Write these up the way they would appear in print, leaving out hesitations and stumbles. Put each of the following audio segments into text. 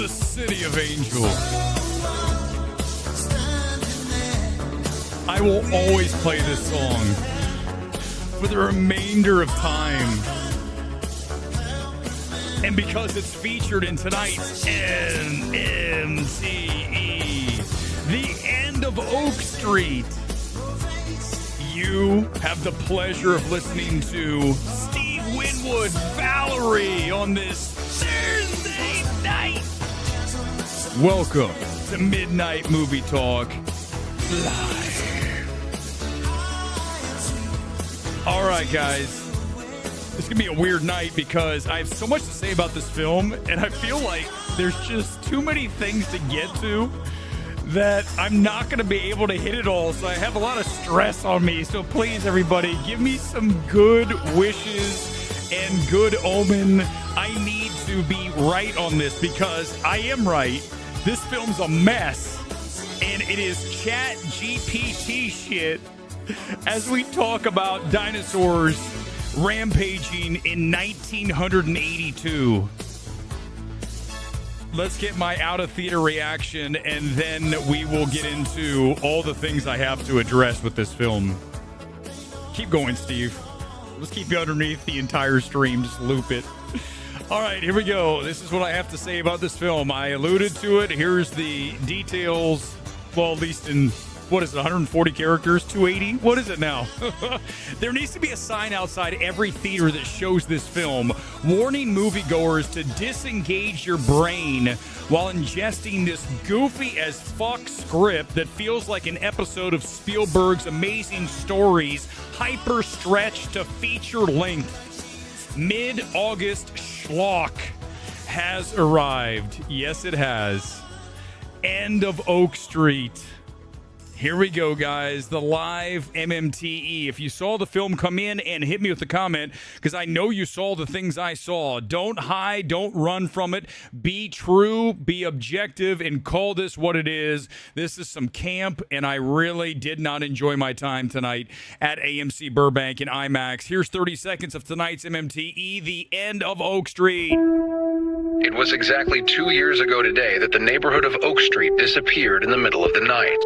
the City of Angels. I will always play this song for the remainder of time. And because it's featured in tonight's MMT, the end of Oak Street, you have the pleasure of listening to Steve Winwood, Valerie, on this Thursday night. Welcome to Midnight Movie Talk Live. All right, guys. It's going to be a weird night because I have so much to say about this film, and I feel like there's just too many things to get to that I'm not going to be able to hit it all, so I have a lot of stress on me. So please, everybody, give me some good wishes and good omen. I need to be right on this because I am right. This film's a mess, and it is chat GPT shit as we talk about dinosaurs rampaging in 1982. Let's get my out-of-theater reaction, and then we will get into all the things I have to address with this film. Keep going, Steve. Let's keep you underneath the entire stream. Just loop it. All right, here we go. This is what I have to say about this film. I alluded to it. Here's the details. Well, at least in... what is it, 140 characters, 280? What is it now? There needs to be a sign outside every theater that shows this film, warning moviegoers to disengage your brain while ingesting this goofy as fuck script that feels like an episode of Spielberg's Amazing Stories, hyper stretched to feature length. Mid-August schlock has arrived. Yes, it has. End of Oak Street. Here we go, guys. The live MMTE. If you saw the film, come in and hit me with a comment, because I know you saw the things I saw. Don't hide. Don't run from it. Be true. Be objective and call this what it is. This is some camp, and I really did not enjoy my time tonight at AMC Burbank and IMAX. Here's 30 seconds of tonight's MMTE, the end of Oak Street. It was exactly 2 years ago today that the neighborhood of Oak Street disappeared in the middle of the night.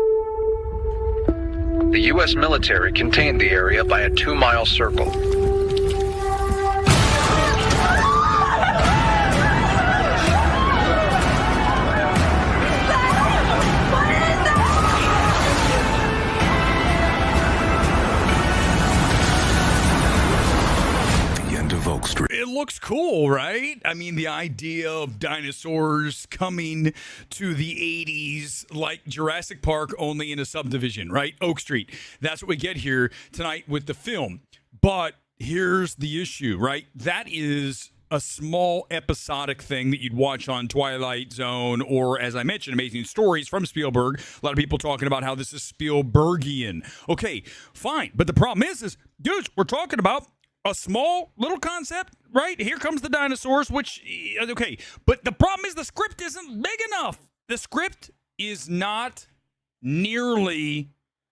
The U.S. military contained the area by a 2-mile circle. It looks cool, right? I mean, the idea of dinosaurs coming to the 80s, like Jurassic Park, only in a subdivision, right? Oak Street. That's what we get here tonight with the film. But here's the issue, right? That is a small episodic thing that you'd watch on Twilight Zone or, as I mentioned, Amazing Stories from Spielberg. A lot of people talking about how this is Spielbergian. Okay, fine. But the problem is dudes, we're talking about a small little concept, right? Here comes the dinosaurs, which, okay. But the problem is the script isn't big enough. The script is not nearly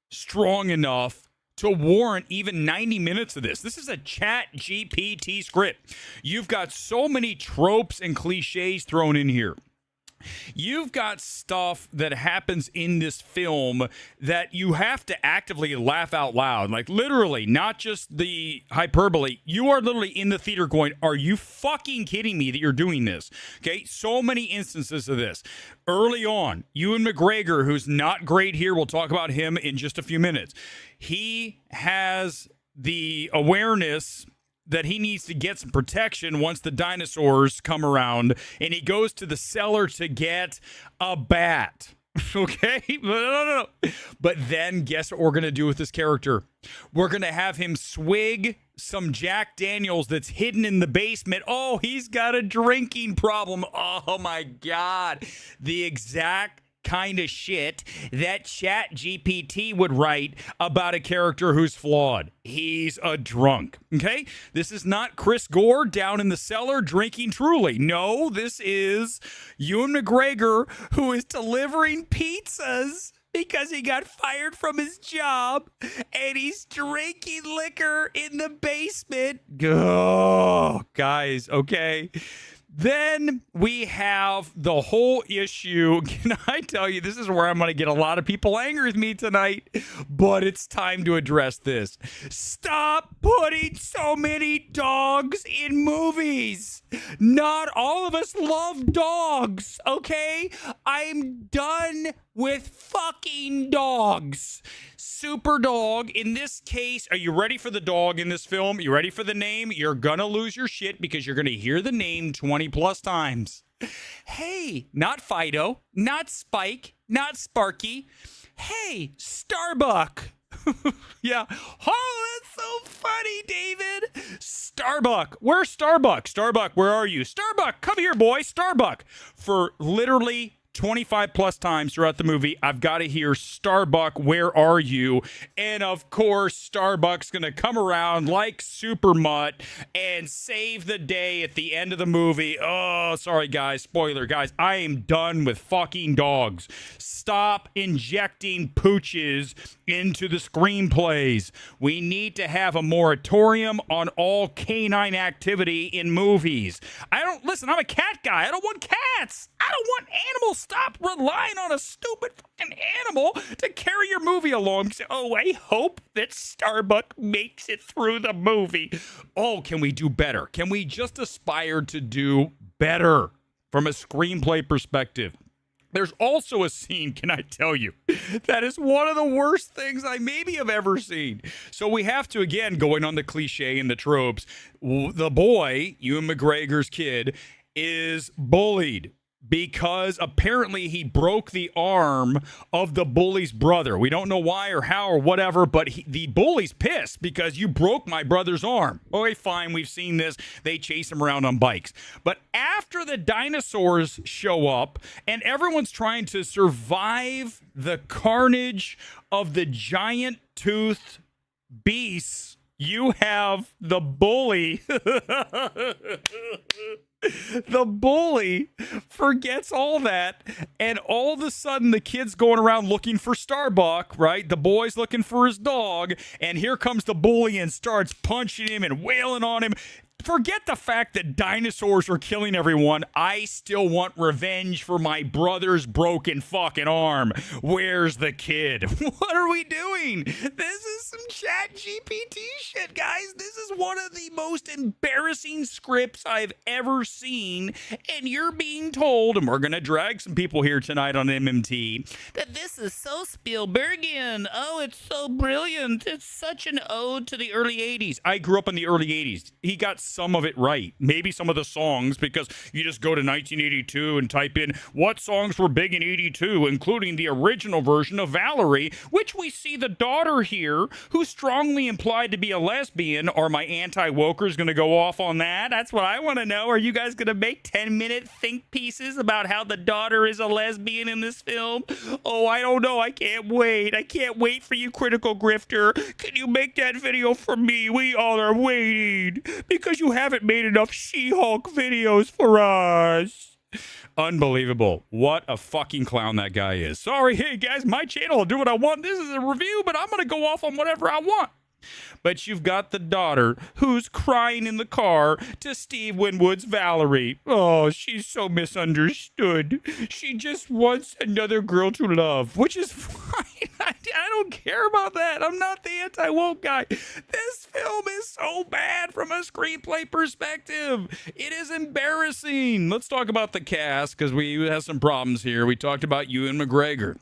strong enough to warrant even 90 minutes of this. This is a chat GPT script. You've got so many tropes and cliches thrown in here. You've got stuff that happens in this film that you have to actively laugh out loud. Like, literally, not just the hyperbole. You are literally in the theater going, are you fucking kidding me that you're doing this? Okay, so many instances of this. Early on, Ewan McGregor, who's not great here, we'll talk about him in just a few minutes. He has the awareness that he needs to get some protection once the dinosaurs come around, and he goes to the cellar to get a bat. Okay? No. But then guess what we're going to do with this character? We're going to have him swig some Jack Daniels that's hidden in the basement. Oh, he's got a drinking problem. Oh, my God. The exact kind of shit that Chat GPT would write about a character who's flawed. He's a drunk. Okay? This is not Chris Gore down in the cellar drinking Truly. No, this is Ewan McGregor, who is delivering pizzas because he got fired from his job and he's drinking liquor in the basement. Oh, guys, okay. Then we have the whole issue. Can I tell you, this is where I'm going to get a lot of people angry with me tonight, but it's time to address this. Stop putting so many dogs in movies. Not all of us love dogs, okay? I'm done with fucking dogs. Super dog. In this case, are you ready for the dog in this film? You ready for the name? You're gonna lose your shit because you're gonna hear the name 20 plus times. Hey, not Fido, not Spike, not Sparky. Hey, Starbuck. Yeah. Oh, that's so funny, David. Starbuck. Where's Starbuck? Starbuck, where are you? Starbuck, come here, boy. Starbuck. For literally 25 plus times throughout the movie, I've got to hear Starbuck, where are you? And of course, Starbuck's going to come around like Super Mutt and save the day at the end of the movie. Oh, sorry, guys. Spoiler, guys. I am done with fucking dogs. Stop injecting pooches into the screenplays. We need to have a moratorium on all canine activity in movies. Listen, I'm a cat guy. I don't want cats. I don't want animals. Stop relying on a stupid fucking animal to carry your movie along. Oh, I hope that Starbuck makes it through the movie. Oh, can we do better? Can we just aspire to do better from a screenplay perspective? There's also a scene, can I tell you, that is one of the worst things I maybe have ever seen. So we have to, again, going on the cliche and the tropes, the boy, Ewan McGregor's kid, is bullied because apparently he broke the arm of the bully's brother. We don't know why or how or whatever, but the bully's pissed because you broke my brother's arm. Okay, fine, we've seen this. They chase him around on bikes. But after the dinosaurs show up and everyone's trying to survive the carnage of the giant toothed beasts, you have the bully. The bully forgets all that, and all of a sudden the kid's going around looking for Starbuck, right? The boy's looking for his dog, and here comes the bully and starts punching him and wailing on him. Forget the fact that dinosaurs are killing everyone. I still want revenge for my brother's broken fucking arm. Where's the kid? What are we doing? This is some chat GPT shit, guys. This is one of the most embarrassing scripts I've ever seen. And you're being told, and we're going to drag some people here tonight on MMT, that this is so Spielbergian. Oh, it's so brilliant. It's such an ode to the early 80s. I grew up in the early 80s. He got some of it right. Maybe some of the songs, because you just go to 1982 and type in what songs were big in 82, including the original version of Valerie, which we see the daughter here, who's strongly implied to be a lesbian. Are my anti-wokers going to go off on that? That's what I want to know. Are you guys going to make 10-minute think pieces about how the daughter is a lesbian in this film? Oh, I don't know. I can't wait. I can't wait for you, Critical Grifter. Can you make that video for me? We all are waiting because you haven't made enough She-Hulk videos for us. Unbelievable. What a fucking clown that guy is. Sorry, hey guys, my channel will do what I want. This is a review, but I'm going to go off on whatever I want. But you've got the daughter who's crying in the car to Steve Winwood's Valerie. Oh, she's so misunderstood. She just wants another girl to love, which is fine. I don't care about that. I'm not the anti-woke guy. This film is so bad from a screenplay perspective. It is embarrassing. Let's talk about the cast, because we have some problems here. We talked about Ewan McGregor.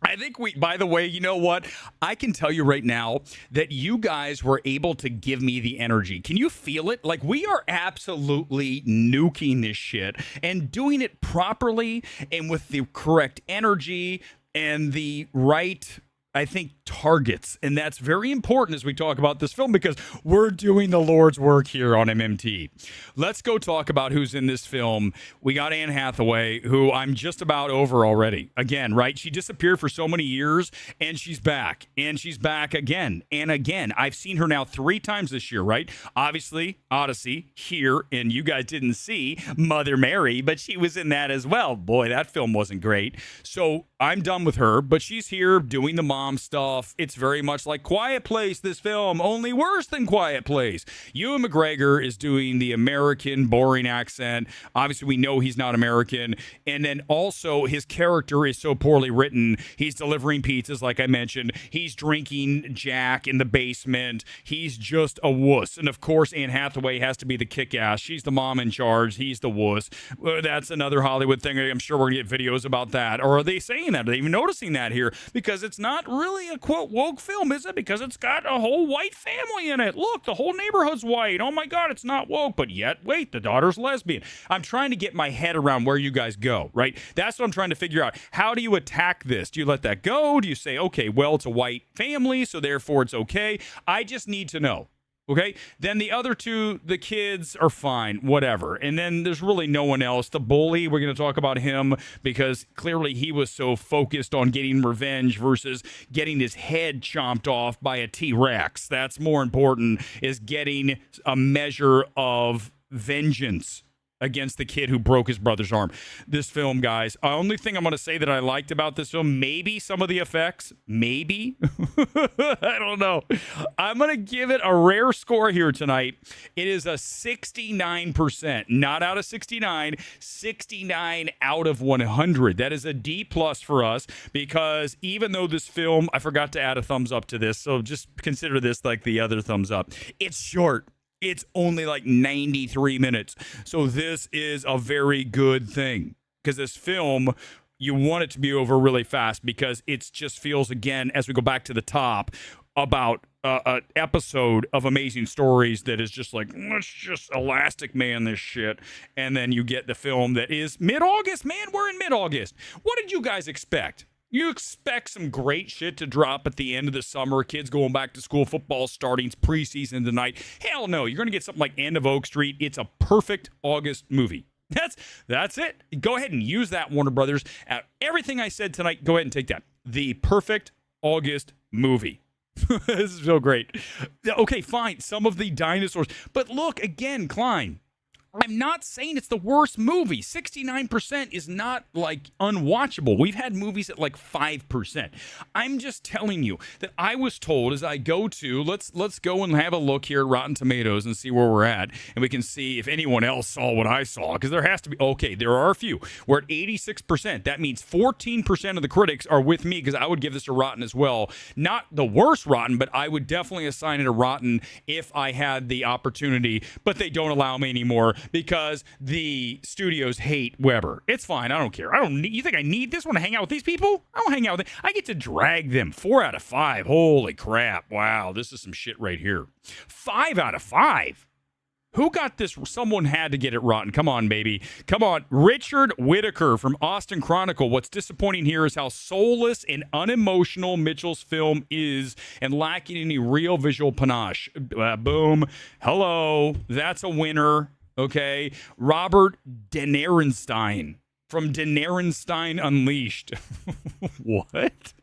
I think by the way, you know what? I can tell you right now that you guys were able to give me the energy. Can you feel it? Like, we are absolutely nuking this shit and doing it properly and with the correct energy and the right, I think, targets. And that's very important as we talk about this film, because we're doing the Lord's work here on MMT. Let's go talk about who's in this film. We got Anne Hathaway, who I'm just about over already. Again, right? She disappeared for so many years, and she's back. And she's back again and again. I've seen her now 3 times this year, right? Obviously, Odyssey here, and you guys didn't see Mother Mary, but she was in that as well. Boy, that film wasn't great. So I'm done with her, but she's here doing the mom stuff. It's very much like Quiet Place, this film, only worse than Quiet Place. Ewan McGregor is doing the American boring accent. Obviously, we know he's not American. And then also, his character is so poorly written. He's delivering pizzas, like I mentioned. He's drinking Jack in the basement. He's just a wuss. And of course, Anne Hathaway has to be the kick-ass. She's the mom in charge. He's the wuss. That's another Hollywood thing. I'm sure we're going to get videos about that. Or are they saying that? Are they even noticing that here? Because it's not really a, quote, woke film, is it? Because it's got a whole white family in it. Look, the whole neighborhood's white. Oh my God, it's not woke. But yet, wait, the daughter's lesbian. I'm trying to get my head around where you guys go, right? That's what I'm trying to figure out. How do you attack this? Do you let that go? Do you say, okay, well, it's a white family, so therefore it's okay? I just need to know. Okay, then the other two, the kids are fine, whatever. And then there's really no one else. The bully, we're going to talk about him because clearly he was so focused on getting revenge versus getting his head chomped off by a T-Rex. That's more important, is getting a measure of vengeance against the kid who broke his brother's arm. This film, guys, the only thing I'm going to say that I liked about this film, maybe some of the effects, maybe. I don't know. I'm going to give it a rare score here tonight. It is a 69%, not out of 69, 69 out of 100. That is a D plus for us because even though this film, I forgot to add a thumbs up to this, so just consider this like the other thumbs up. It's short. It's only like 93 minutes. So this is a very good thing because this film, you want it to be over really fast because it just feels, again, as we go back to the top, about an episode of Amazing Stories that is just like, let's just Elastic Man this shit. And then you get the film that is mid-August. Man, we're in mid-August. What did you guys expect? You expect some great shit to drop at the end of the summer, kids going back to school, football starting, preseason tonight. Hell no, you're going to get something like End of Oak Street. It's a perfect August movie. That's it. Go ahead and use that, Warner Brothers. Everything I said tonight, go ahead and take that. The perfect August movie. This is so great. Okay, fine. Some of the dinosaurs. But look, again, Klein, I'm not saying it's the worst movie. 69% is not like unwatchable. We've had movies at like 5%. I'm just telling you that I was told as I go to, let's go and have a look here at Rotten Tomatoes and see where we're at. And we can see if anyone else saw what I saw. Because there has to be, okay, there are a few. We're at 86%. That means 14% of the critics are with me because I would give this a Rotten as well. Not the worst Rotten, but I would definitely assign it a Rotten if I had the opportunity. But they don't allow me anymore. Because the studios hate Weber. It's fine. I don't care. You think I need this one to hang out with these people? I don't hang out with them. I get to drag them. 4 out of 5. Holy crap. Wow. This is some shit right here. 5 out of 5. Who got this? Someone had to get it rotten. Come on, baby. Come on. Richard Whitaker from Austin Chronicle. What's disappointing here is how soulless and unemotional Mitchell's film is and lacking any real visual panache. Boom. Hello. That's a winner. Okay, Robert Denerenstein from Denerenstein Unleashed. What?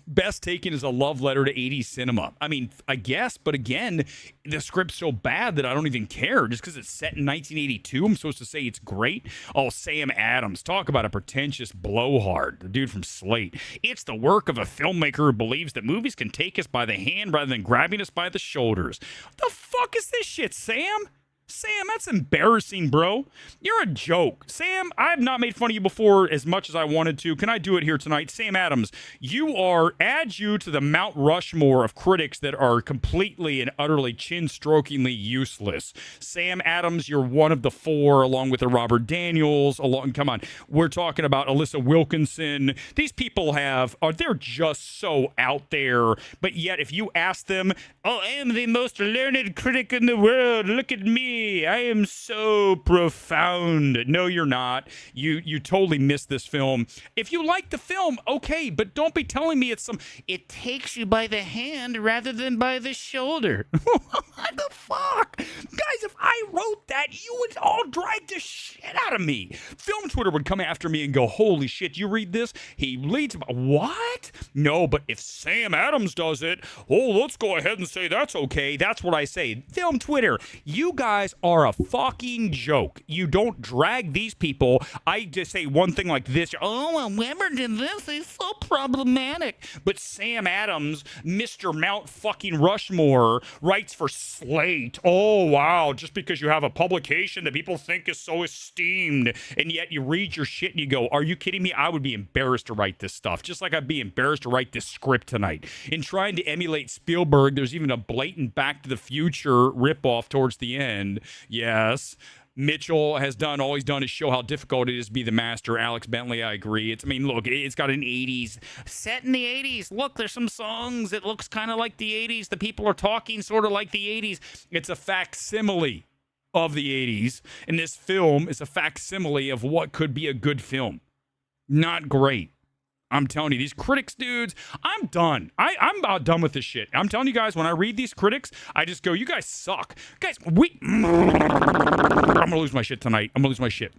Best Taken is a love letter to 80s cinema. I mean, I guess, but again, the script's so bad that I don't even care. Just because it's set in 1982, I'm supposed to say it's great? Oh, Sam Adams. Talk about a pretentious blowhard. The dude from Slate. It's the work of a filmmaker who believes that movies can take us by the hand rather than grabbing us by the shoulders. What the fuck is this shit, Sam? Sam, that's embarrassing, bro. You're a joke. Sam, I have not made fun of you before as much as I wanted to. Can I do it here tonight? Sam Adams, add you to the Mount Rushmore of critics that are completely and utterly chin-strokingly useless. Sam Adams, you're one of the 4, along with the Robert Daniels. Come on. We're talking about Alyssa Wilkinson. These people they're just so out there. But yet, if you ask them, oh, I am the most learned critic in the world. Look at me. I am so profound. No, you're not. You totally missed this film. If you like the film, okay, but don't be telling me it takes you by the hand rather than by the shoulder. What the fuck? Guys, if I wrote that, you would all drag the shit out of me. Film Twitter would come after me and go, holy shit, you read this? He leads about what? No, but if Sam Adams does it, let's go ahead and say that's okay. That's what I say. Film Twitter, you guys guys are a fucking joke. You don't drag these people. I just say one thing like this. Oh, well, whoever did this is so problematic. But Sam Adams, Mr. Mount fucking Rushmore, writes for Slate. Oh, wow. Just because you have a publication that people think is so esteemed, and yet you read your shit and you go, are you kidding me? I would be embarrassed to write this stuff. Just like I'd be embarrassed to write this script tonight. In trying to emulate Spielberg, there's even a blatant Back to the Future ripoff towards the end. Yes. Mitchell has done all he's done is show how difficult it is to be the master. Alex Bentley, I agree. Look, it's got an 80s set in the 80s. Look, there's some songs. It looks kind of like the 80s. The people are talking sort of like the 80s. It's a facsimile of the 80s. And this film is a facsimile of what could be a good film. Not great. I'm telling you, these critics, dudes, I'm done. I'm about done with this shit. I'm telling you guys, when I read these critics, I just go, you guys suck. Guys, I'm going to lose my shit tonight. I'm going to lose my shit.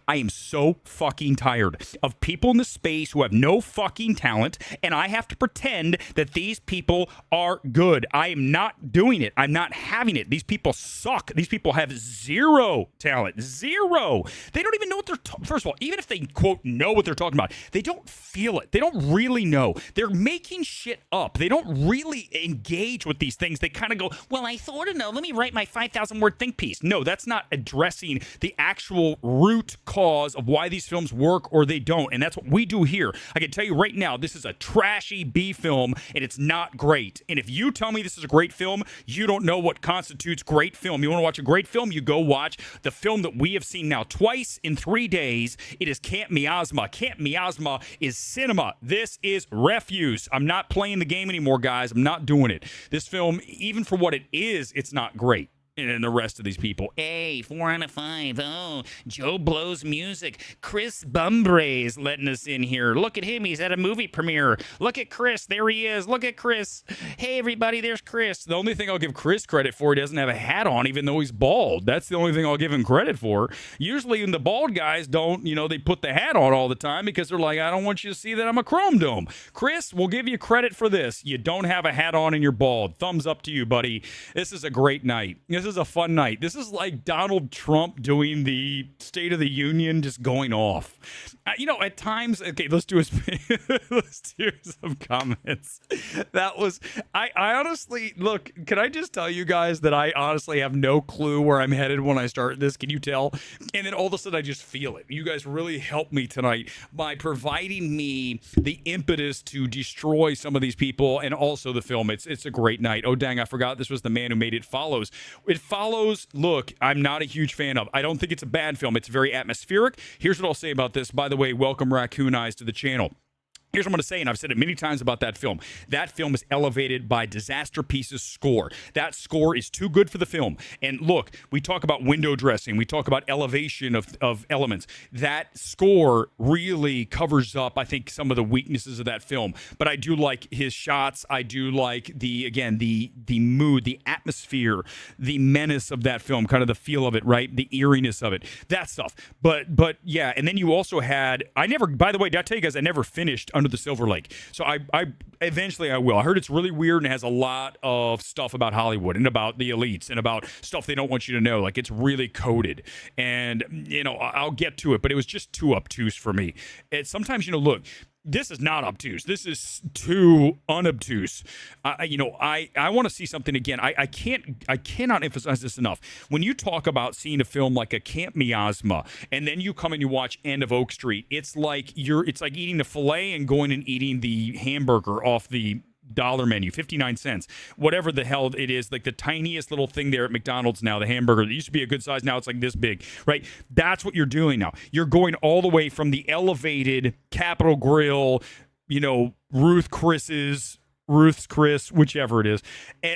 I am so fucking tired of people in the space who have no fucking talent, and I have to pretend that these people are good. I am not doing it. I'm not having it. These people suck. These people have zero talent. Zero. They don't even know what they're first of all, even if they, quote, know what they're talking about, they don't feel it. They don't really know. They're making shit up. They don't really engage with these things. They kind of go, well, I sort of know. Let me write my 5,000 word think piece. No, that's not addressing the actual root cause of why these films work or they don't, and that's what we do here. I can tell you right now, this is a trashy B film, and it's not great. And if you tell me this is a great film, you don't know what constitutes great film. You want to watch a great film, you go watch the film that we have seen now twice in 3 days. It is Camp Miasma. Camp Miasma is cinema. This is refuse. I'm not playing the game anymore, guys. I'm not doing it. This film, even for what it is, it's not great. And the rest of these people. Hey, 4 out of 5. Oh, Joe blows music. Chris Bumbray's letting us in here. Look at him. He's at a movie premiere. Look at Chris. There he is. Look at Chris. Hey, everybody, there's Chris. The only thing I'll give Chris credit for, he doesn't have a hat on, even though he's bald. That's the only thing I'll give him credit for. Usually, when the bald guys don't, they put the hat on all the time because they're like, I don't want you to see that I'm a chrome dome. Chris, we'll give you credit for this. You don't have a hat on and you're bald. Thumbs up to you, buddy. This is a great night. This is a fun night. This is like Donald Trump doing the State of the Union, just going off. At times, okay, let's do some comments. That was, I honestly, look, can I just tell you guys that I honestly have no clue where I'm headed when I start this? Can you tell? And then all of a sudden I just feel it. You guys really helped me tonight by providing me the impetus to destroy some of these people and also the film. It's a great night. Oh, dang, I forgot this was the man who made It Follows. It Follows, look, I'm not a huge fan of. I don't think it's a bad film. It's very atmospheric. Here's what I'll say about this. By the way, welcome Raccoon Eyes to the channel. Here's what I'm going to say, and I've said it many times about that film. That film is elevated by Disaster Piece's score. That score is too good for the film. And look, we talk about window dressing. We talk about elevation of elements. That score really covers up, I think, some of the weaknesses of that film. But I do like his shots. I do like the mood, the atmosphere, the menace of that film, kind of the feel of it, right? The eeriness of it, that stuff. But yeah, and then you also had, by the way, did I tell you guys I never finished Under the Silver Lake? So I eventually I will. I heard it's really weird and it has a lot of stuff about Hollywood and about the elites and about stuff they don't want you to know. Like, it's really coded, and I'll get to it, but it was just too obtuse for me. And sometimes, look, this is not obtuse. This is too unobtuse. I want to see something again. I cannot emphasize this enough. When you talk about seeing a film like a Camp Miasma, and then you come and you watch End of Oak Street, it's like eating the filet and going and eating the hamburger off the dollar menu, 59 cents, whatever the hell it is, like the tiniest little thing there at McDonald's now, the hamburger. It used to be a good size. Now it's like this big, right? That's what you're doing now. You're going all the way from the elevated Capitol Grill, Ruth's Chris, whichever it is,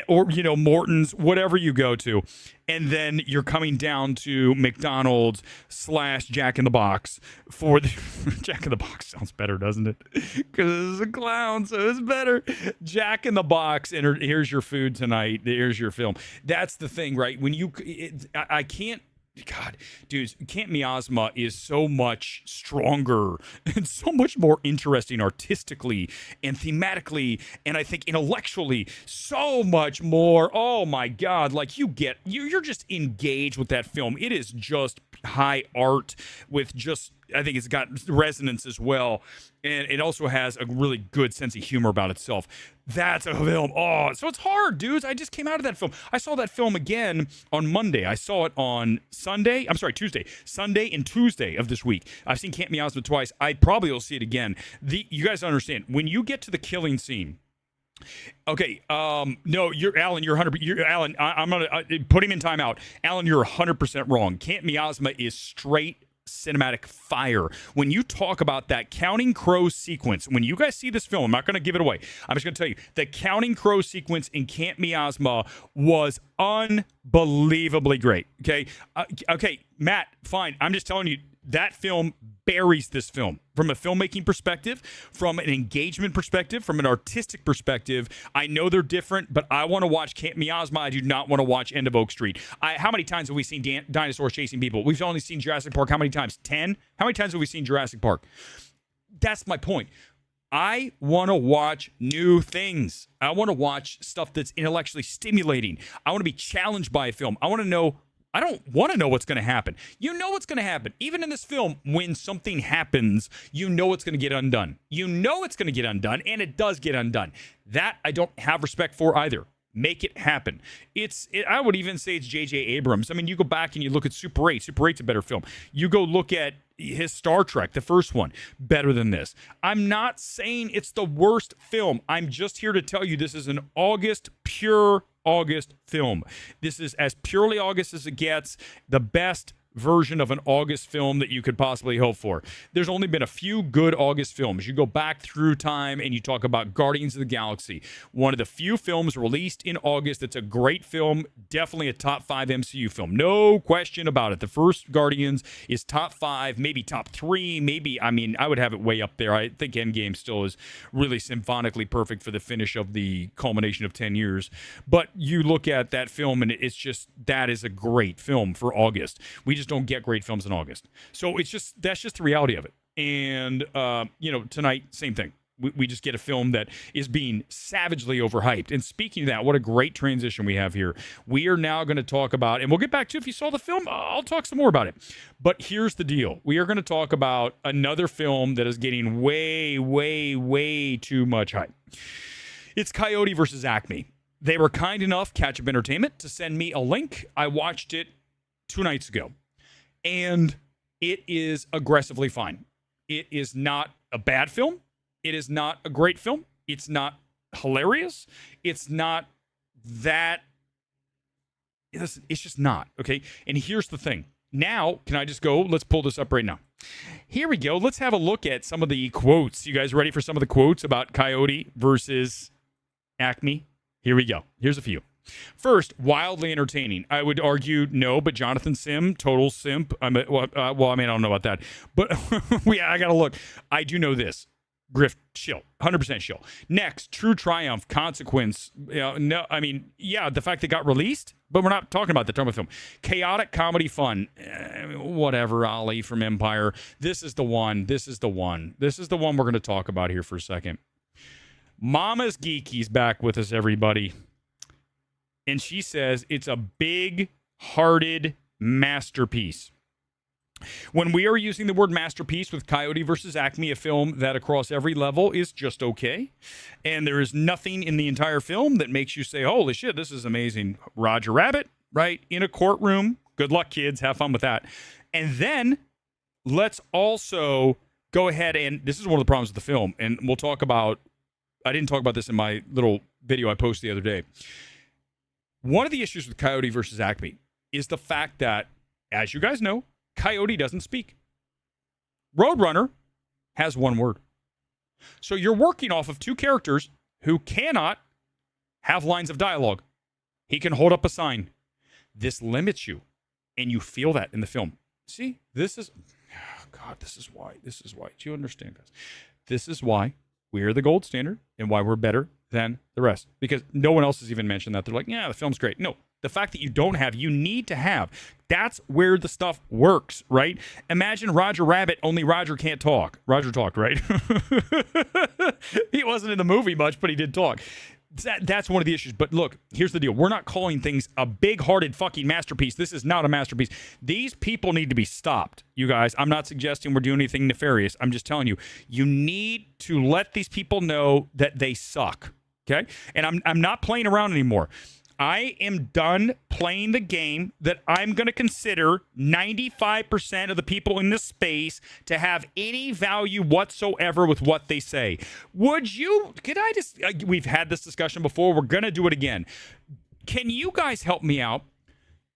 or Morton's, whatever you go to, and then you're coming down to McDonald's / Jack in the Box for the Jack in the Box sounds better, doesn't it? Because it's a clown, so it's better. Jack in the Box, and here's your food tonight. Here's your film. That's the thing, right? When I can't God, dudes, Camp Miasma is so much stronger and so much more interesting artistically and thematically, and I think intellectually, so much more. Oh my God! Like you're just engaged with that film. It is just high art with just. I think it's got resonance as well, and it also has a really good sense of humor about itself. That's a film. Oh, so it's hard, dudes. I just came out of that film. I saw that film again on Monday. I saw it on Tuesday. Sunday and Tuesday of this week. I've seen Camp Miasma twice. I probably will see it again. You guys understand, when you get to the killing scene, okay, no, Alan, you're 100%. Alan, I'm going to put him in timeout. Alan, you're 100% wrong. Camp Miasma is straight cinematic fire. When you talk about that Counting Crows sequence, when you guys see this film, I'm not going to give it away. I'm just going to tell you, the Counting Crows sequence in Camp Miasma was unbelievably great. Okay, Matt, fine. I'm just telling you, that film buries this film from a filmmaking perspective, from an engagement perspective, from an artistic perspective. I know they're different, but I want to watch Camp Miasma. I do not want to watch End of Oak Street. How many times have we seen dinosaurs chasing people? We've only seen Jurassic Park. How many times? 10? How many times have we seen Jurassic Park? That's my point. I want to watch new things. I want to watch stuff that's intellectually stimulating. I want to be challenged by a film. I want to know. I don't want to know what's going to happen. You know what's going to happen. Even in this film, when something happens, you know it's going to get undone. You know it's going to get undone, and it does get undone. That I don't have respect for either. Make it happen. I would even say it's J.J. Abrams. I mean, you go back and you look at Super 8. Super 8's a better film. You go look at his Star Trek, the first one, better than this. I'm not saying it's the worst film. I'm just here to tell you this is an pure August film. This is as purely August as it gets, the best version of an August film that you could possibly hope for. There's only been a few good August films. You go back through time and you talk about Guardians of the Galaxy, one of the few films released in August that's a great film, definitely a top 5 MCU film. No question about it. The first Guardians is top 5, maybe top 3, maybe, I mean, I would have it way up there. I think Endgame still is really symphonically perfect for the finish of the culmination of 10 years. But you look at that film and it's just, that is a great film for August. We just don't get great films in August. So that's just the reality of it. And, tonight, same thing. We just get a film that is being savagely overhyped. And speaking of that, what a great transition we have here. We are now going to talk about, and we'll get back to, if you saw the film, I'll talk some more about it. But here's the deal. We are going to talk about another film that is getting way, way, way too much hype. It's Coyote versus Acme. They were kind enough, Catch Up Entertainment, to send me a link. I watched it 2 nights ago. And it is aggressively fine. It is not a bad film. It is not a great film. It's not hilarious. It's not that. It's just not, okay? And here's the thing. Now, can I just go? Let's pull this up right now. Here we go. Let's have a look at some of the quotes. You guys ready for some of the quotes about Coyote versus Acme? Here we go. Here's a few. First, wildly entertaining. I would argue no, but Jonathan Sim, total simp. I don't know about that. But I got to look. I do know this. Grift, shill. 100% shill. Next, True Triumph, Consequence. The fact that it got released, but we're not talking about that. Talking about film. Chaotic comedy fun. Whatever, Ollie from Empire. This is the one. This is the one we're going to talk about here for a second. Mama's Geeky's back with us, everybody. And she says it's a big-hearted masterpiece. When we are using the word masterpiece with Coyote versus Acme, a film that across every level is just okay, and there is nothing in the entire film that makes you say, holy shit, this is amazing. Roger Rabbit, right, in a courtroom. Good luck, kids. Have fun with that. And then let's also go ahead, and this is one of the problems with the film, and we'll talk about, I didn't talk about this in my little video I posted the other day. One of the issues with Coyote versus Acme is the fact that, as you guys know, Coyote doesn't speak. Roadrunner has one word. So you're working off of 2 characters who cannot have lines of dialogue. He can hold up a sign. This limits you, and you feel that in the film. See, this is why. Do you understand, guys? This is why we are the gold standard and why we're better than the rest. Because no one else has even mentioned that. They're like, yeah, the film's great. No, The fact that you don't have, you need to have. That's where the stuff works, right? Imagine Roger Rabbit, only Roger can't talk. Roger talked, right? He wasn't in the movie much, but he did talk. That's one of the issues. But look, here's the deal. We're not calling things a big-hearted fucking masterpiece. This is not a masterpiece. These people need to be stopped, you guys. I'm not suggesting we're doing anything nefarious. I'm just telling you, you need to let these people know that they suck, okay? And I'm not playing around anymore. I am done playing the game that I'm going to consider 95% of the people in this space to have any value whatsoever with what they say. We've had this discussion before. We're going to do it again. Can you guys help me out?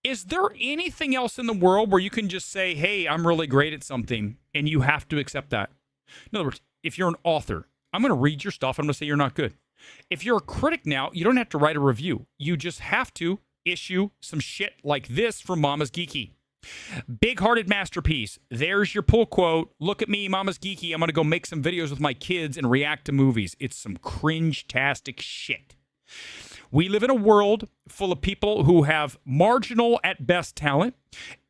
Is there anything else in the world where you can just say, hey, I'm really great at something, and you have to accept that? In other words, if you're an author, I'm going to read your stuff. I'm going to say you're not good. If you're a critic now, you don't have to write a review. You just have to issue some shit like this from Mama's Geeky. Big-hearted masterpiece. There's your pull quote. Look at me, Mama's Geeky. I'm going to go make some videos with my kids and react to movies. It's some cringe-tastic shit. We live in a world full of people who have marginal at best talent,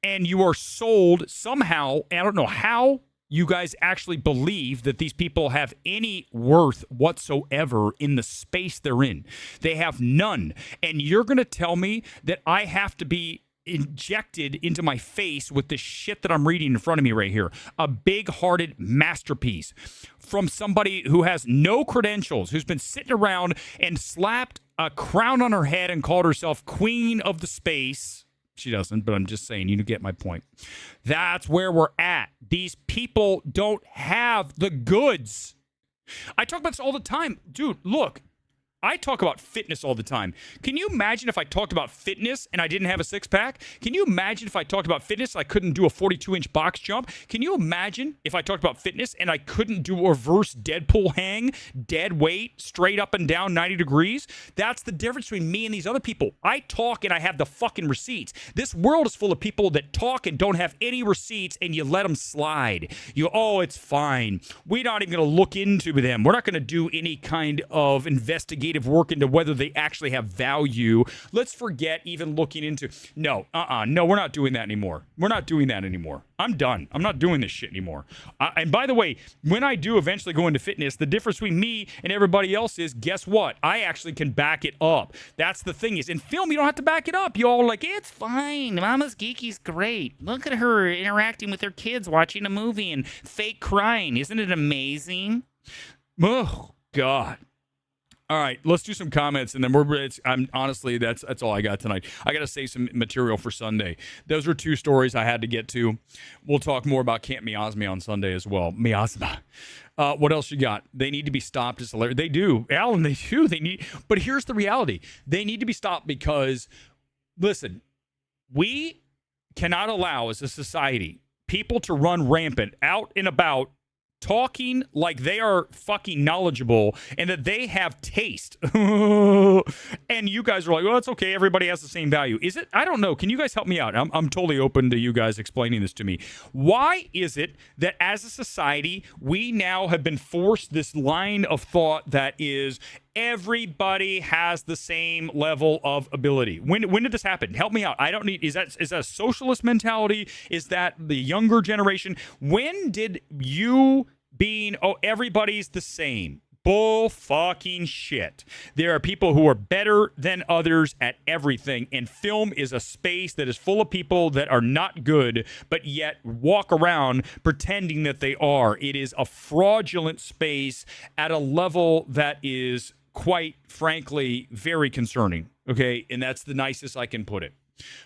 and you are sold somehow, and I don't know how you guys actually believe that these people have any worth whatsoever in the space they're in. They have none. And you're going to tell me that I have to be injected into my face with the shit that I'm reading in front of me right here. A big-hearted masterpiece from somebody who has no credentials, who's been sitting around and slapped a crown on her head and called herself Queen of the Space. She doesn't, but I'm just saying, you get my point. That's where we're at. These people don't have the goods. I talk about this all the time. Dude, look, I talk about fitness all the time. Can you imagine if I talked about fitness and I didn't have a six-pack? Can you imagine if I talked about fitness and I couldn't do a 42-inch box jump? Can you imagine if I talked about fitness and I couldn't do a reverse Deadpool hang, dead weight, straight up and down 90 degrees? That's the difference between me and these other people. I talk and I have the fucking receipts. This world is full of people that talk and don't have any receipts, and you let them slide. It's fine. We're not even going to look into them. We're not going to do any kind of investigative work into whether they actually have value. Let's forget even looking into. No, we're not doing that anymore. We're not doing that anymore. I'm done. I'm not doing this shit anymore. And by the way, when I do eventually go into fitness, the difference between me and everybody else is, guess what? I actually can back it up. That's the thing is, in film, you don't have to back it up. You all like, it's fine. Mama's Geeky's great. Look at her interacting with her kids, watching a movie and fake crying. Isn't it amazing? Oh, God. All right, let's do some comments, and then honestly, that's all I got tonight. I got to save some material for Sunday. Those are two stories I had to get to. We'll talk more about Camp Miasma on Sunday as well. Miasma. What else you got? They need to be stopped. It's hilarious. They do, Alan. They do. But here's the reality: they need to be stopped because, listen, we cannot allow as a society people to run rampant out and about, talking like they are fucking knowledgeable and that they have taste. And you guys are like, well, it's okay. Everybody has the same value. Is it? I don't know. Can you guys help me out? I'm totally open to you guys explaining this to me. Why is it that as a society, we now have been forced this line of thought that is everybody has the same level of ability? When did this happen? Help me out. I don't need, is that a socialist mentality? Is that the younger generation? When did you being, everybody's the same? Bull fucking shit. There are people who are better than others at everything, and film is a space that is full of people that are not good, but yet walk around pretending that they are. It is a fraudulent space at a level that is, quite frankly, very concerning. Okay, and that's the nicest I can put it.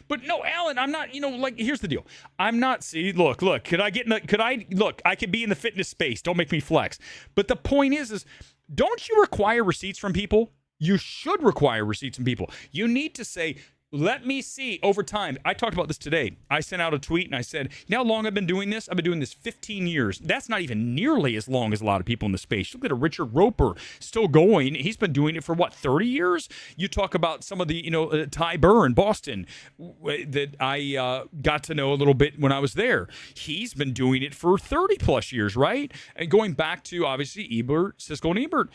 But no, Alan, I'm not, here's the deal. I'm not, look, I could be in the fitness space. Don't make me flex. But the point is don't you require receipts from people? You should require receipts from people. You need to say, let me see over time. I talked about this today. I sent out a tweet and I said, you know how long I've been doing this? I've been doing this 15 years. That's not even nearly as long as a lot of people in the space. Look at a Richard Roper still going. He's been doing it for 30 years? You talk about some of the, Ty Burr in Boston that I got to know a little bit when I was there. He's been doing it for 30 plus years, right? And going back to obviously Ebert, Siskel and Ebert,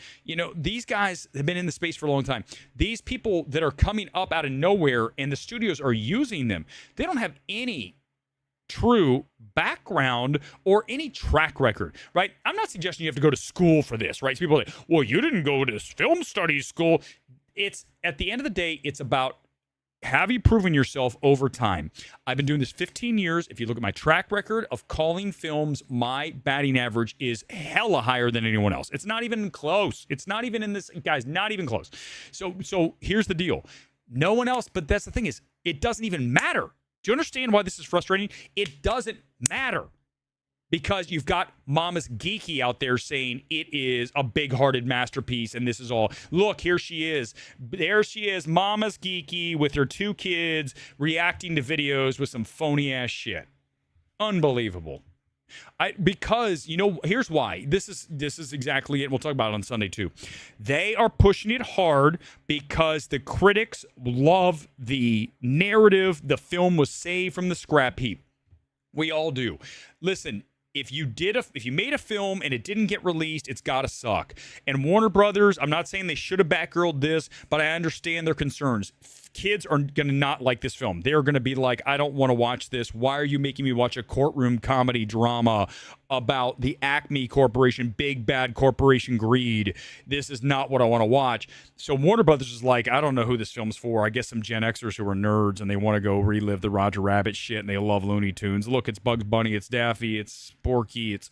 these guys have been in the space for a long time. These people that are coming up out of nowhere and the studios are using them. They don't have any true background or any track record, right? I'm not suggesting you have to go to school for this, right? So people are like, well, you didn't go to film studies school. It's, at the end of the day, it's about, have you proven yourself over time? I've been doing this 15 years. If you look at my track record of calling films, my batting average is hella higher than anyone else. It's not even close. It's not even in this, guys, not even close. So here's the deal. No one else, but that's the thing is, it doesn't even matter. Do you understand why this is frustrating? It doesn't matter. Because you've got Mama's Geeky out there saying it is a big-hearted masterpiece, and this is all. Look, here she is. There she is, Mama's Geeky with her 2 kids reacting to videos with some phony-ass shit. Unbelievable. Because, you know, here's why. This is exactly it. We'll talk about it on Sunday, too. They are pushing it hard because the critics love the narrative. The film was saved from the scrap heap. We all do. Listen, if you made a film and it didn't get released, it's got to suck. And Warner Brothers, I'm not saying they should have backgirled this, but I understand their concerns. Kids are going to not like this film. They're going to be like, I don't want to watch this. Why are you making me watch a courtroom comedy drama about the Acme Corporation, big bad corporation greed? This is not what I want to watch. So Warner Brothers is like, I don't know who this film's for. I guess some Gen Xers who are nerds and they want to go relive the Roger Rabbit shit and they love Looney Tunes. Look, it's Bugs Bunny, it's Daffy, it's Porky, it's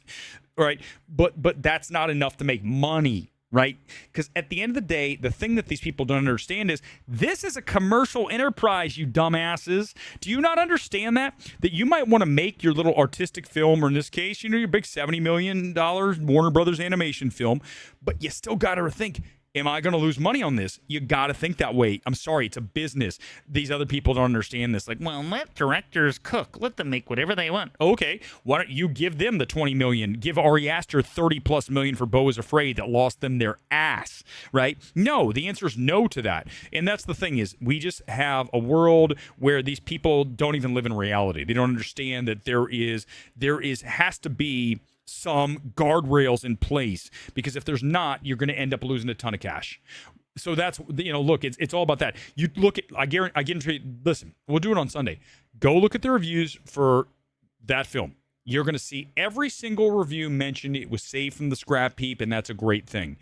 right. But that's not enough to make money. Right? Because at the end of the day, the thing that these people don't understand is this is a commercial enterprise, you dumbasses. Do you not understand that? That you might want to make your little artistic film, or in this case, you know, your big $70 million Warner Brothers animation film, but you still got to think, am I going to lose money on this? You got to think that way. I'm sorry, it's a business. These other people don't understand this. Like, well, let directors cook. Let them make whatever they want. Okay, why don't you give them the $20 million? Give Ari Aster $30+ million for Beau is Afraid that lost them their ass, right? No, the answer is no to that. And that's the thing is, we just have a world where these people don't even live in reality. They don't understand that there has to be some guardrails in place, because if there's not, you're going to end up losing a ton of cash. So that's, you know, look, it's all about that. You look at, I guarantee, listen, we'll do it on Sunday. Go look at the reviews for that film. You're going to see every single review mention it was saved from the scrap heap, and that's a great thing.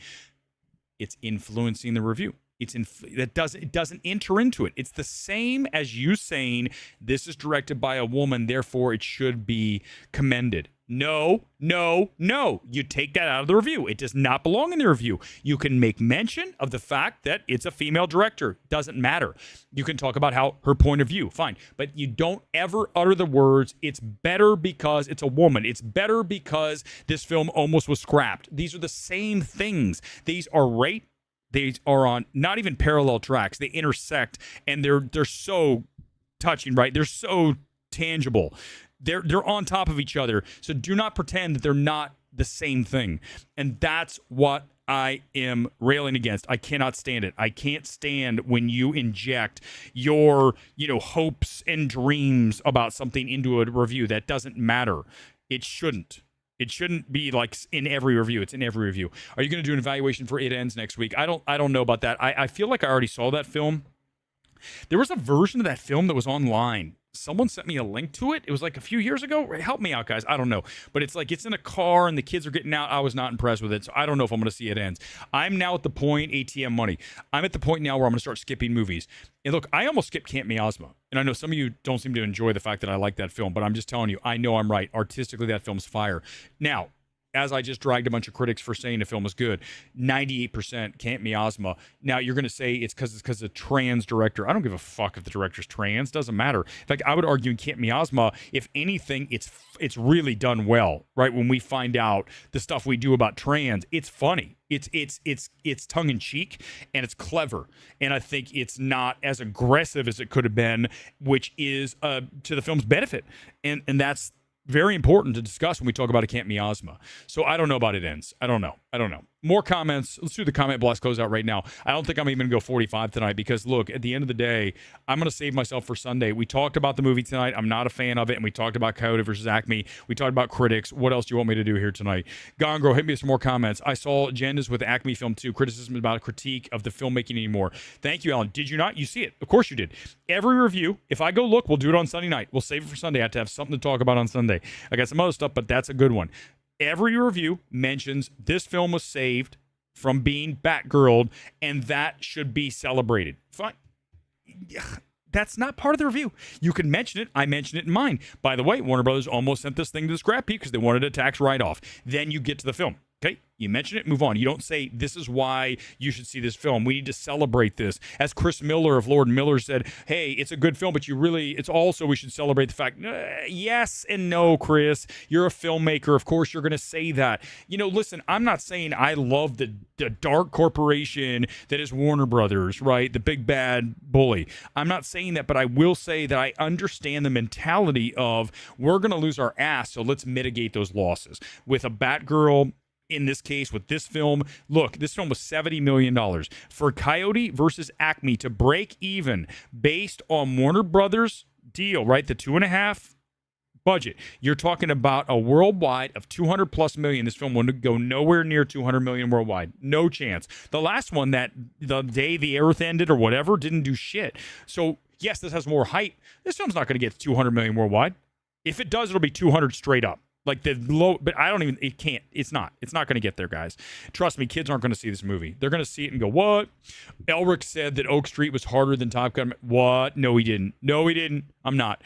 It's influencing the review. It doesn't enter into it. It's the same as you saying this is directed by a woman, therefore it should be commended. No. You take that out of the review. It does not belong in the review. You can make mention of the fact that it's a female director. Doesn't matter. You can talk about how her point of view. Fine. But you don't ever utter the words, it's better because it's a woman. It's better because this film almost was scrapped. These are the same things. These are on not even parallel tracks. They intersect, and they're so touching, right? They're so tangible. They're on top of each other. So do not pretend that they're not the same thing. And that's what I am railing against. I cannot stand it. I can't stand when you inject your, hopes and dreams about something into a review. That doesn't matter. It shouldn't. It shouldn't be like in every review. It's in every review. Are you going to do an evaluation for It Ends next week? I don't know about that. I feel like I already saw that film. There was a version of that film that was online. Someone sent me a link to it. It was like a few years ago. Help me out, guys. I don't know. But it's like it's in a car and the kids are getting out. I was not impressed with it. So I don't know if I'm going to see It Ends. I'm now at the point, ATM money. I'm at the point now where I'm going to start skipping movies. And look, I almost skipped Camp Miasma. And I know some of you don't seem to enjoy the fact that I like that film, but I'm just telling you, I know I'm right. Artistically, that film's fire. Now, as I just dragged a bunch of critics for saying the film was good, 98% Camp Miasma. Now, you're going to say it's because a trans director. I don't give a fuck if the director's trans. Doesn't matter. In fact, I would argue in Camp Miasma, if anything, it's really done well, right? When we find out the stuff we do about trans, it's funny. It's tongue-in-cheek, and it's clever. And I think it's not as aggressive as it could have been, which is to the film's benefit. And that's very important to discuss when we talk about a Camp Miasma. So I don't know about It Ends. I don't know. I don't know. More comments. Let's do the comment blast closeout right now. I don't think I'm even going to go 45 tonight because, look, at the end of the day, I'm going to save myself for Sunday. We talked about the movie tonight. I'm not a fan of it, and we talked about Coyote versus Acme. We talked about critics. What else do you want me to do here tonight? Gongro, hit me with some more comments. I saw agendas with Acme film too. Criticism about a critique of the filmmaking anymore. Thank you, Alan. Did you not? You see it. Of course you did. Every review, if I go look, we'll do it on Sunday night. We'll save it for Sunday. I have to have something to talk about on Sunday. I got some other stuff, but that's a good one. Every review mentions this film was saved from being Batgirled, and that should be celebrated. Fine. That's not part of the review. You can mention it. I mentioned it in mine. By the way, Warner Brothers almost sent this thing to the scrap heap because they wanted a tax write-off. Then you get to the film. Okay, you mention it, move on. You don't say, this is why you should see this film. We need to celebrate this. As Chris Miller of Lord & Miller said, hey, it's a good film, but it's also, we should celebrate the fact, yes and no, Chris. You're a filmmaker. Of course, you're going to say that. Listen, I'm not saying I love the dark corporation that is Warner Brothers, right? The big bad bully. I'm not saying that, but I will say that I understand the mentality of, we're going to lose our ass, so let's mitigate those losses. With a Batgirl, in this case, with this film, look, this film was $70 million. For Coyote versus Acme to break even based on Warner Brothers' deal, right? The 2.5 budget. You're talking about a worldwide of 200+ million. This film would go nowhere near 200 million worldwide. No chance. The last one, that the day the earth ended or whatever, didn't do shit. So, yes, this has more hype. This film's not going to get 200 million worldwide. If it does, it'll be 200 straight up. Like the low, but it can't, it's not going to get there, guys. Trust me, kids aren't going to see this movie. They're going to see it and go, what? Erick said that Oak Street was harder than Top Gun. What? No, he didn't. I'm not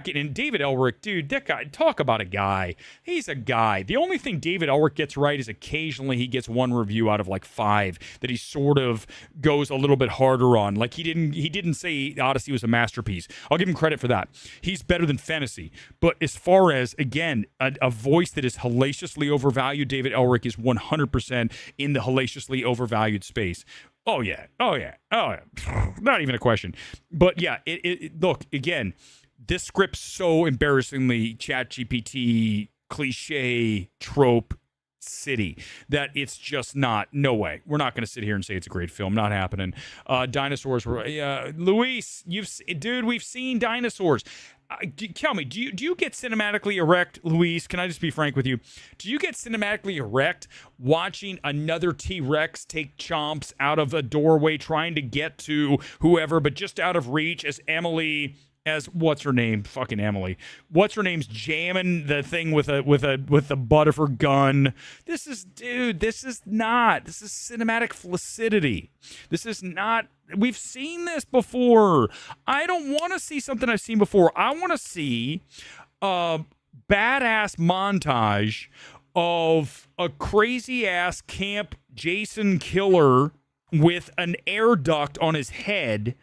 getting in. David Erick, dude, that guy, talk about a guy. He's a guy. The only thing David Erick gets right is occasionally he gets one review out of like 5 that he sort of goes a little bit harder on. Like he didn't say Odyssey was a masterpiece. I'll give him credit for that. He's better than Fantasy. But as far as, again, a voice that is hellaciously overvalued, David Erick is 100% in the hellaciously overvalued space. Oh yeah. Not even a question. But yeah, look, again, this script's so embarrassingly ChatGPT, cliche, trope city that it's just not, no way. We're not going to sit here and say it's a great film. Not happening. Dinosaurs were, Luis, we've seen dinosaurs. Tell me, do you get cinematically erect, Luis? Can I just be frank with you? Do you get cinematically erect watching another T-Rex take chomps out of a doorway trying to get to whoever, but just out of reach as what's her name? Fucking Emily. What's her name's jamming the thing with the butt of her gun. This is cinematic flaccidity. This is not. We've seen this before. I don't want to see something I've seen before. I want to see a badass montage of a crazy ass camp Jason killer with an air duct on his head,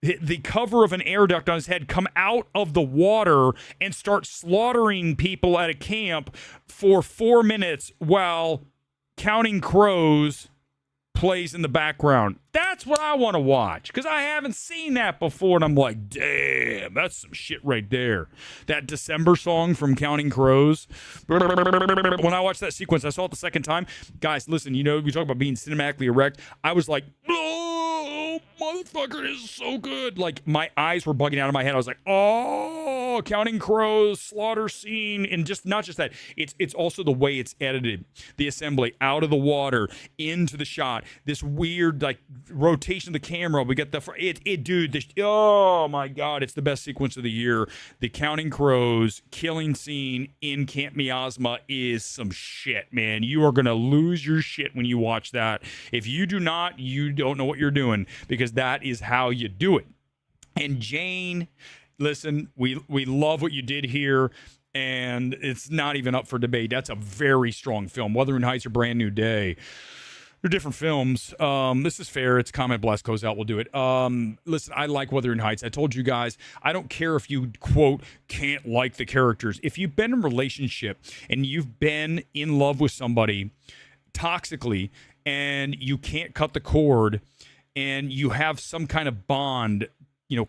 the cover of an air duct on his head, come out of the water and start slaughtering people at a camp for 4 minutes while Counting Crows plays in the background. That's what I want to watch, because I haven't seen that before, and I'm like, damn, that's some shit right there. That December song from Counting Crows. When I watched that sequence, I saw it the second time. Guys, listen, we talk about being cinematically erect. I was like, oh, motherfucker, this is so good. Like, my eyes were bugging out of my head. I was like, oh, Counting Crows, slaughter scene. And just not just that, it's also the way it's edited. The assembly out of the water into the shot. This weird, like, rotation of the camera. We get oh my God, it's the best sequence of the year. The Counting Crows killing scene in Camp Miasma is some shit, man. You are gonna lose your shit when you watch that. If you do not, you don't know what you're doing, because that is how you do it. And Jane, listen, we love what you did here, and it's not even up for debate. That's a very strong film. Wuthering Heights or Brand New Day, they're different films. This is fair. It's comment blast goes out. We'll do it. Listen, I like Wuthering Heights. I told you guys, I don't care if you, quote, can't like the characters. If you've been in a relationship and you've been in love with somebody toxically and you can't cut the cord and you have some kind of bond,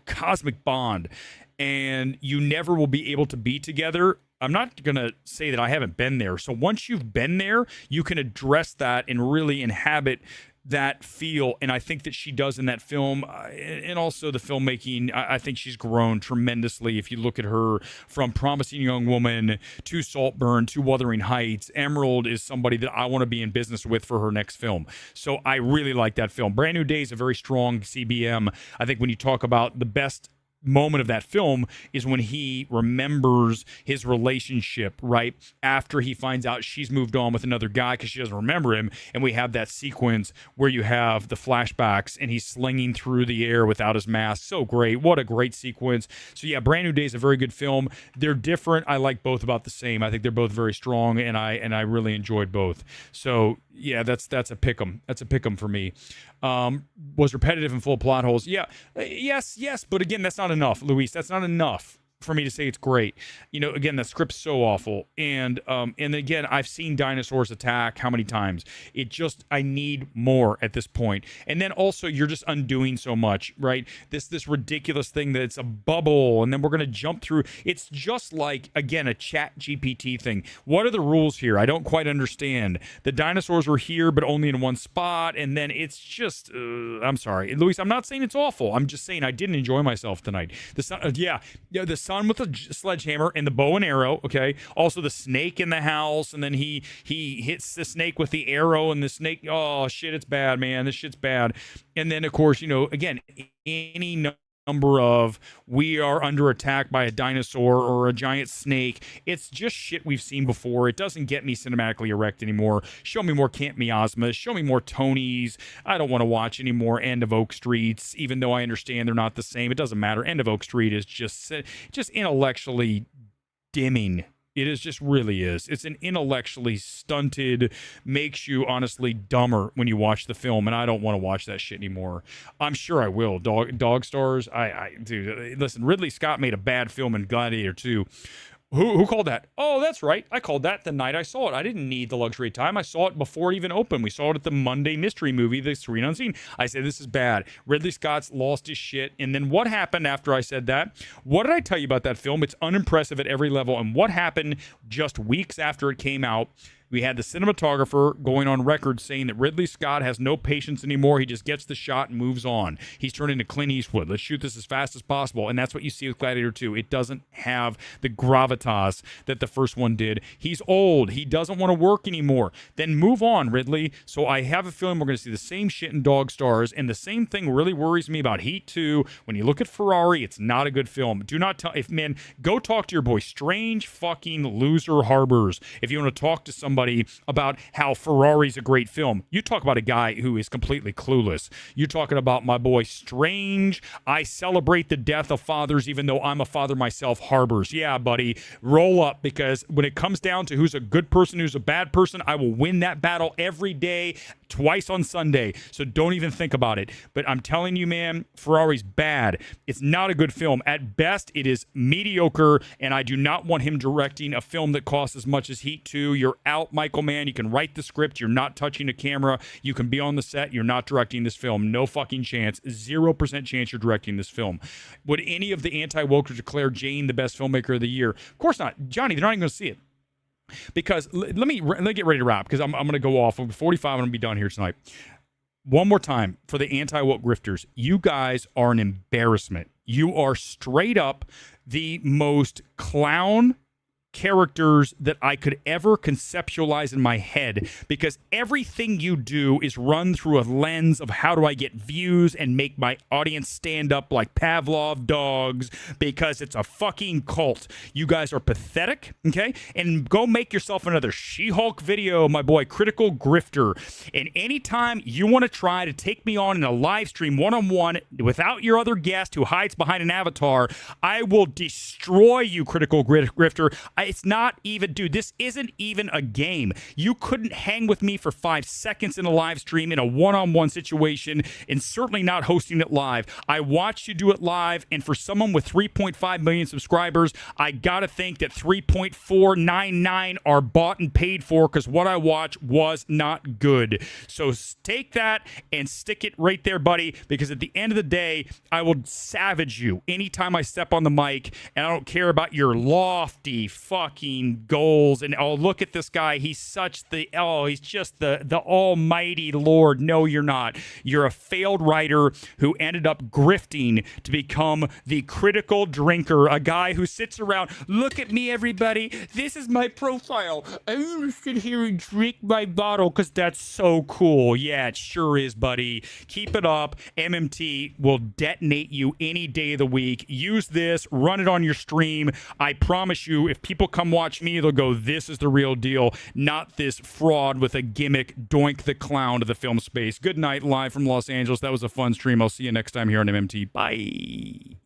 cosmic bond, and you never will be able to be together, I'm not going to say that I haven't been there. So once you've been there, you can address that and really inhabit that feel. And I think that she does in that film. And also the filmmaking, I think she's grown tremendously. If you look at her from Promising Young Woman to Saltburn to Wuthering Heights, Emerald is somebody that I want to be in business with for her next film. So I really like that film. Brand New Day is a very strong CBM. I think when you talk about the best moment of that film is when he remembers his relationship right after he finds out she's moved on with another guy because she doesn't remember him, and we have that sequence where you have the flashbacks and he's slinging through the air without his mask. So great. What a great sequence. So yeah, Brand New Day is a very good film. They're different. I like both about the same. I think they're both very strong, and I really enjoyed both. So yeah, that's a pick 'em. That's a pick 'em for me. Was repetitive and full of plot holes. Yeah, yes, but again, that's not enough, Luis. That's not enough for me to say it's great. You know, again, the script's so awful. And again, I've seen dinosaurs attack how many times? I need more at this point. And then also, you're just undoing so much, right? This ridiculous thing that it's a bubble, and then we're going to jump through. It's just like, again, a chat GPT thing. What are the rules here? I don't quite understand. The dinosaurs were here, but only in one spot. And then it's just, I'm sorry. Luis, I'm not saying it's awful. I'm just saying I didn't enjoy myself tonight. The son with a sledgehammer and the bow and arrow, okay? Also the snake in the house, and then he hits the snake with the arrow, and the snake, oh shit, it's bad, man. This shit's bad. And then, of course, you know, again, any number of we are under attack by a dinosaur or a giant snake. It's just shit we've seen before. It doesn't get me cinematically erect anymore. Show me more Camp Miasmas. Show me more Tonys. I don't want to watch any more End of Oak Streets, even though I understand they're not the same. It doesn't matter. End of Oak Street is just intellectually dimming. Just really is. It's an intellectually stunted, makes you honestly dumber when you watch the film, and I don't want to watch that shit anymore. I'm sure I will. Dog Stars, dude, listen, Ridley Scott made a bad film in Gladiator 2. Who called that? Oh, that's right. I called that the night I saw it. I didn't need the luxury time. I saw it before it even opened. We saw it at the Monday mystery movie, The Screen Unseen. I said, this is bad. Ridley Scott's lost his shit. And then what happened after I said that? What did I tell you about that film? It's unimpressive at every level. And what happened just weeks after it came out? We had the cinematographer going on record saying that Ridley Scott has no patience anymore. He just gets the shot and moves on. He's turned into Clint Eastwood. Let's shoot this as fast as possible. And that's what you see with Gladiator 2. It doesn't have the gravitas that the first one did. He's old. He doesn't want to work anymore. Then move on, Ridley. So I have a feeling we're going to see the same shit in Dog Stars. And the same thing really worries me about Heat 2. When you look at Ferrari, it's not a good film. Do not tell, go talk to your boy. Strange fucking loser harbors. If you want to talk to somebody about how Ferrari's a great film, you talk about a guy who is completely clueless. You're talking about my boy Strange. I celebrate the death of fathers, even though I'm a father myself. Harbors, yeah, buddy, roll up, because when it comes down to who's a good person, who's a bad person, I will win that battle every day, twice on Sunday. So don't even think about it. But I'm telling you, man, Ferrari's bad. It's not a good film. At best, it is mediocre, and I do not want him directing a film that costs as much as Heat 2. You're out, Michael Mann. You can write the script. You're not touching the camera. You can be on the set. You're not directing this film. No fucking chance. 0% chance you're directing this film. Would any of the anti-wokers declare Jane the best filmmaker of the year? Of course not. Johnny, they're not even going to see it. Because let me get ready to wrap, because I'm going to go off. I'm 45. I'm going to be done here tonight. One more time for the anti-woke grifters. You guys are an embarrassment. You are straight up the most clown characters that I could ever conceptualize in my head, because everything you do is run through a lens of how do I get views and make my audience stand up like Pavlov dogs, because it's a fucking cult. You guys are pathetic, okay? And go make yourself another She-Hulk video, my boy Critical Grifter. And anytime you want to try to take me on in a live stream one-on-one without your other guest who hides behind an avatar, I will destroy you, Critical Grifter. It's not even, dude, this isn't even a game. You couldn't hang with me for 5 seconds in a live stream in a one-on-one situation, and certainly not hosting it live. I watched you do it live, and for someone with 3.5 million subscribers, I gotta think that 3.499 are bought and paid for, because what I watched was not good. So take that and stick it right there, buddy, because at the end of the day, I will savage you anytime I step on the mic, and I don't care about your lofty fucking goals. And oh, look at this guy. He's just the almighty Lord. No, you're not. You're a failed writer who ended up grifting to become the critical drinker, a guy who sits around. Look at me, everybody. This is my profile. I'm gonna sit here and drink my bottle because that's so cool. Yeah, it sure is, buddy. Keep it up. MMT will detonate you any day of the week. Use this, run it on your stream. I promise you, if people come watch me, they'll go, this is the real deal, not this fraud with a gimmick, Doink the Clown to the film space. Good night, live from Los Angeles. That was a fun stream. I'll see you next time here on MMT. Bye.